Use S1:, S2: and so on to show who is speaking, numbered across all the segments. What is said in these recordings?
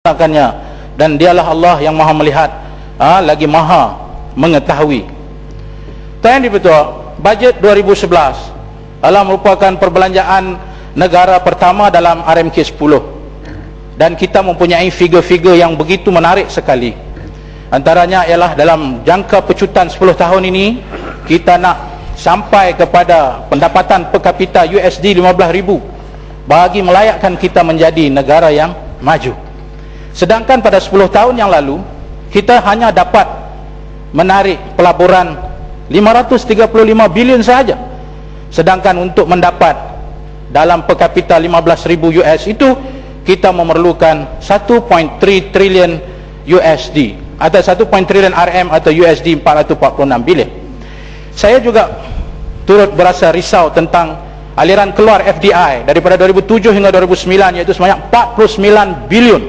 S1: melaksanakannya, dan dialah Allah yang maha melihat, lagi maha mengetahui. Tanya betul, bajet 2011 adalah merupakan perbelanjaan negara pertama dalam RMK 10, dan kita mempunyai figure-figure yang begitu menarik sekali. Antaranya ialah dalam jangka pecutan 10 tahun ini kita nak sampai kepada pendapatan per kapita USD 15,000 bagi melayakkan kita menjadi negara yang maju. Sedangkan pada 10 tahun yang lalu kita hanya dapat menarik pelaburan 535 bilion sahaja. Sedangkan untuk mendapat dalam per kapita 15,000 US itu kita memerlukan 1.3 trilion USD atau 1 trilion RM atau USD 446 bilion. Saya juga turut berasa risau tentang aliran keluar FDI daripada 2007 hingga 2009, iaitu sebanyak 49 bilion,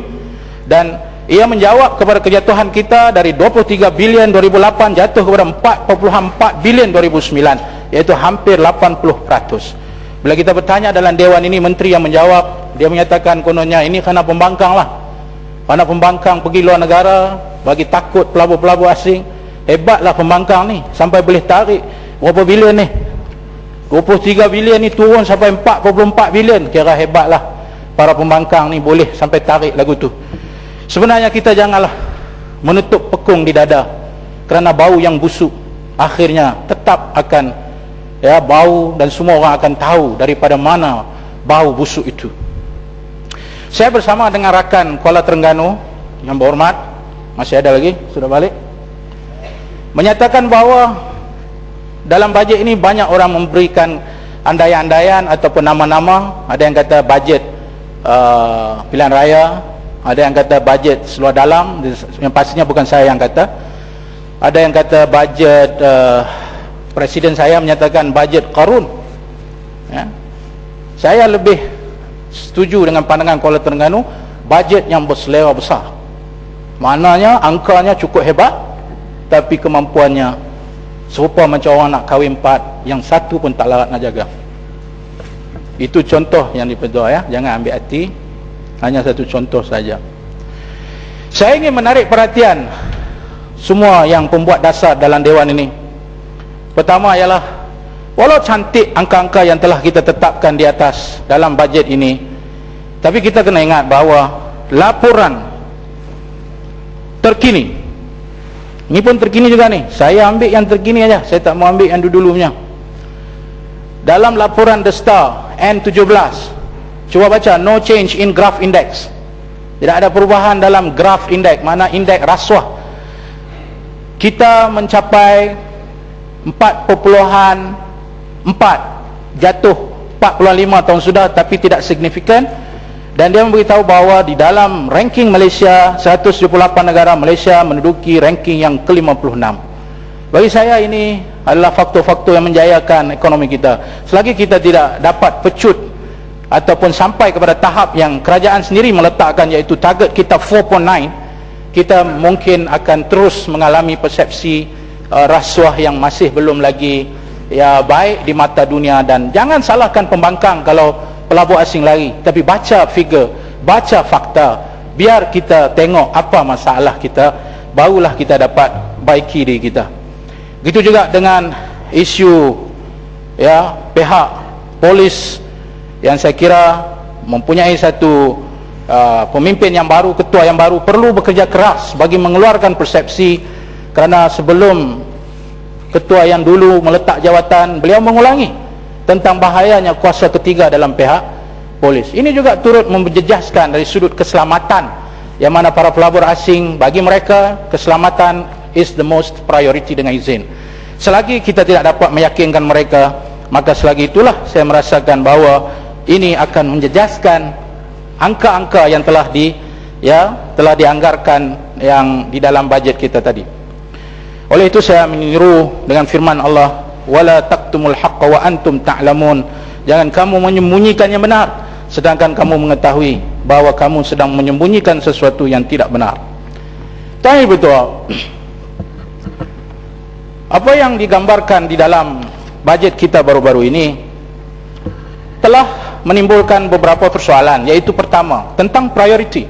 S1: dan ia menjawab kepada kejatuhan kita dari 23 bilion 2008 jatuh kepada 4.4 bilion 2009, iaitu hampir 80%. Bila kita bertanya dalam Dewan ini, menteri yang menjawab, dia menyatakan kononnya ini kerana pembangkang lah, kerana pembangkang pergi luar negara bagi takut pelabur-pelabur asing. Hebatlah pembangkang ni sampai boleh tarik berapa bilion ni, 23 bilion ni turun sampai 4.4 bilion. Kira hebatlah para pembangkang ni boleh sampai tarik lagu tu. Sebenarnya kita janganlah menutup pekung di dada, kerana bau yang busuk akhirnya tetap akan bau, dan semua orang akan tahu daripada mana bau busuk itu. Saya bersama dengan rakan Kuala Terengganu yang berhormat, masih ada lagi, sudah balik, menyatakan bahawa dalam bajet ini banyak orang memberikan andaian-andaian ataupun nama-nama. Ada yang kata bajet pilihan raya, ada yang kata bajet seluar dalam, yang pastinya bukan saya yang kata. Ada yang kata bajet presiden saya menyatakan bajet Qarun. Saya lebih setuju dengan pandangan Kuala Terengganu, bajet yang berselera besar. Maknanya angkanya cukup hebat, tapi kemampuannya serupa macam orang nak kahwin 4 yang satu pun tak larat nak jaga. Itu contoh yang dipedoh, jangan ambil hati, hanya satu contoh saja. Saya ingin menarik perhatian semua yang pembuat dasar dalam Dewan ini. Pertama ialah, walau cantik angka-angka yang telah kita tetapkan di atas dalam bajet ini, tapi kita kena ingat bahawa laporan terkini, ini pun terkini juga nih, saya ambil yang terkini aja, saya tak mau ambil yang dulu punya. Dalam laporan The Star N17, cuba baca, no change in graph index. Tidak ada perubahan dalam graph index, mana indeks rasuah. Kita mencapai 4.4, jatuh 45 tahun sudah, tapi tidak signifikan. Dan dia memberitahu bahawa di dalam ranking Malaysia, 178 negara, Malaysia menduduki ranking yang ke-56. Bagi saya ini adalah faktor-faktor yang menjayakan ekonomi kita. Selagi kita tidak dapat pecut ataupun sampai kepada tahap yang kerajaan sendiri meletakkan, iaitu target kita 4.9, kita mungkin akan terus mengalami persepsi rasuah yang masih belum lagi baik di mata dunia. Dan jangan salahkan pembangkang kalau pelabur asing lari, tapi baca figure, baca fakta, biar kita tengok apa masalah kita, barulah kita dapat baiki diri kita. Begitu juga dengan isu pihak polis yang saya kira mempunyai satu pemimpin yang baru, ketua yang baru, perlu bekerja keras bagi mengeluarkan persepsi, kerana sebelum ketua yang dulu meletak jawatan, beliau mengulangi tentang bahayanya kuasa ketiga dalam pihak polis. Ini juga turut menjejaskan dari sudut keselamatan, yang mana para pelabur asing, bagi mereka keselamatan is the most priority dengan izin. Selagi kita tidak dapat meyakinkan mereka, maka selagi itulah saya merasakan bahawa ini akan menjejaskan angka-angka yang telah dianggarkan yang di dalam bajet kita tadi. Oleh itu saya meniru dengan firman Allah, wala taktumul haqqa wa antum ta'lamun. Jangan kamu menyembunyikan yang benar sedangkan kamu mengetahui bahawa kamu sedang menyembunyikan sesuatu yang tidak benar. Tanya betul, apa yang digambarkan di dalam bajet kita baru-baru ini telah menimbulkan beberapa persoalan, iaitu pertama, tentang priority.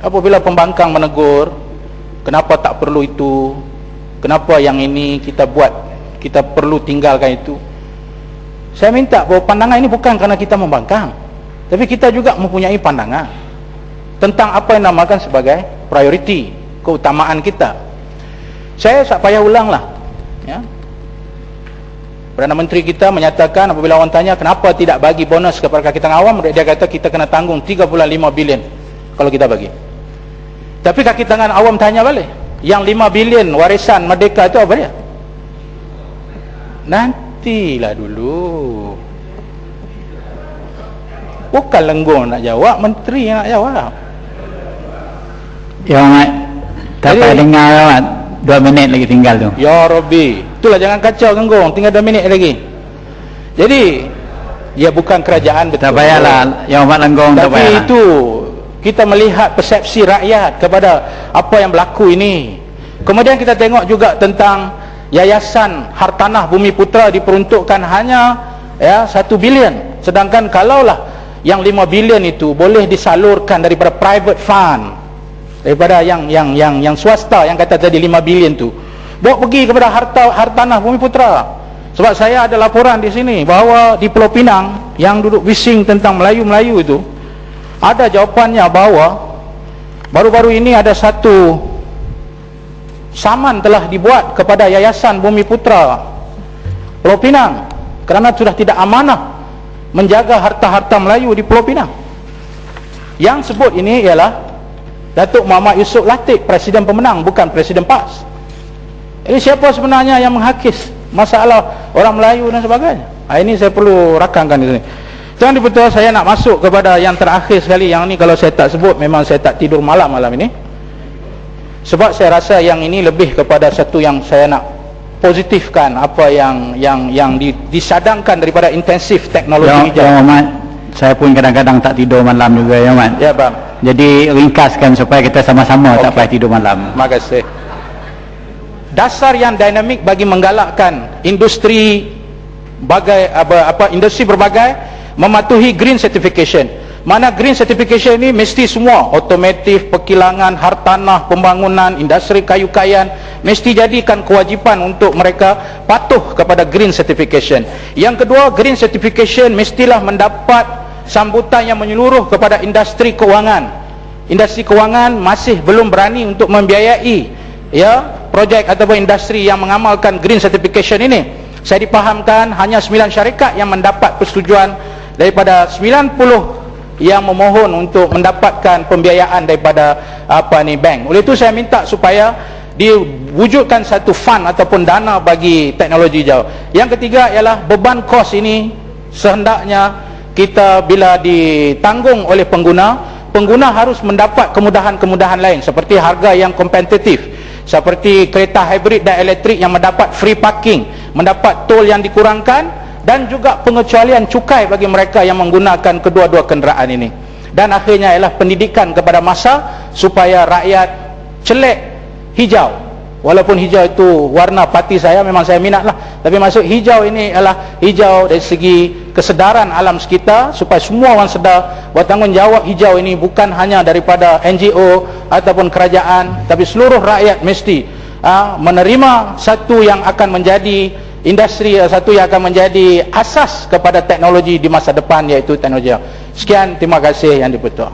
S1: apabila pembangkang menegur, kenapa tak perlu itu, kenapa yang ini kita buat, kita perlu tinggalkan itu. Saya minta bahawa pandangan ini bukan kerana kita membangkang, tapi kita juga mempunyai pandangan tentang apa yang dinamakan sebagai priority, keutamaan kita. Saya tak payah ulang lah, ya. Perdana Menteri kita menyatakan apabila orang tanya kenapa tidak bagi bonus kepada kakitangan awam, dia kata kita kena tanggung 3.5 bilion kalau kita bagi. Tapi kakitangan awam tanya balik, yang 5 bilion warisan merdeka itu apa dia? Nantilah dulu. Bukan Lenggong nak jawab, menteri yang nak jawab.
S2: Ya Ahmad, tak payah dengar Ahmad, 2 minit lagi tinggal tu.
S1: Ya Rabbi, itulah jangan kacau Lenggong, tinggal 2 minit lagi. Jadi ya bukan kerajaan betul.
S2: Tak payahlah Ya Ahmad Lenggong, tak payahlah.
S1: Tapi itu kita melihat persepsi rakyat kepada apa yang berlaku ini. Kemudian kita tengok juga tentang Yayasan Hartanah Bumi Putra diperuntukkan hanya 1 bilion, sedangkan kalaulah yang 5 bilion itu boleh disalurkan daripada private fund, daripada yang swasta yang kata tadi 5 bilion tu, bawa pergi kepada Hartanah Bumi Putra. Sebab saya ada laporan di sini bahawa di Pulau Pinang yang duduk bising tentang Melayu-Melayu itu, ada jawapannya bahawa baru-baru ini ada satu saman telah dibuat kepada Yayasan Bumi Putra Pulau Pinang kerana sudah tidak amanah menjaga harta-harta Melayu di Pulau Pinang. Yang sebut ini ialah Datuk Muhammad Yusof Latif, Presiden pemenang, bukan Presiden PAS. Ini siapa sebenarnya yang menghakis masalah orang Melayu dan sebagainya? Ini saya perlu rakamkan di sini. Tuan Dipertua, saya nak masuk kepada yang terakhir sekali. Yang ni kalau saya tak sebut, memang saya tak tidur malam ini. Sebab saya rasa yang ini lebih kepada satu yang saya nak positifkan apa yang disadangkan daripada intensif teknologi hijau.
S2: Ya Ahmad, saya pun kadang-kadang tak tidur malam juga ya Ahmad.
S1: Ya bang.
S2: Jadi ringkaskan supaya kita sama-sama tak payah tidur malam.
S1: Terima kasih. Dasar yang dinamik bagi menggalakkan industri industri berbagai mematuhi green certification. Mana green certification ini mesti semua otomotif, perkilangan, hartanah, pembangunan, industri kayu-kayan mesti jadikan kewajipan untuk mereka patuh kepada green certification. Yang kedua, green certification mestilah mendapat sambutan yang menyeluruh kepada industri kewangan. Industri kewangan masih belum berani untuk membiayai projek ataupun industri yang mengamalkan green certification ini. Saya dipahamkan hanya 9 syarikat yang mendapat persetujuan daripada 90 yang memohon untuk mendapatkan pembiayaan daripada bank. Oleh itu saya minta supaya diwujudkan satu fund ataupun dana bagi teknologi hijau. Yang ketiga ialah beban kos ini sehendaknya kita bila ditanggung oleh pengguna harus mendapat kemudahan-kemudahan lain seperti harga yang kompetitif, seperti kereta hybrid dan elektrik yang mendapat free parking, mendapat tol yang dikurangkan, dan juga pengecualian cukai bagi mereka yang menggunakan kedua-dua kenderaan ini. Dan akhirnya ialah pendidikan kepada massa supaya rakyat celek hijau. Walaupun hijau itu warna parti saya, memang saya minat lah, tapi maksud hijau ini adalah hijau dari segi kesedaran alam sekitar, supaya semua orang sedar bertanggungjawab hijau ini bukan hanya daripada NGO ataupun kerajaan, tapi seluruh rakyat mesti menerima satu yang akan menjadi industri, satu yang akan menjadi asas kepada teknologi di masa depan, iaitu teknologi. Sekian, terima kasih Yang Dipertua.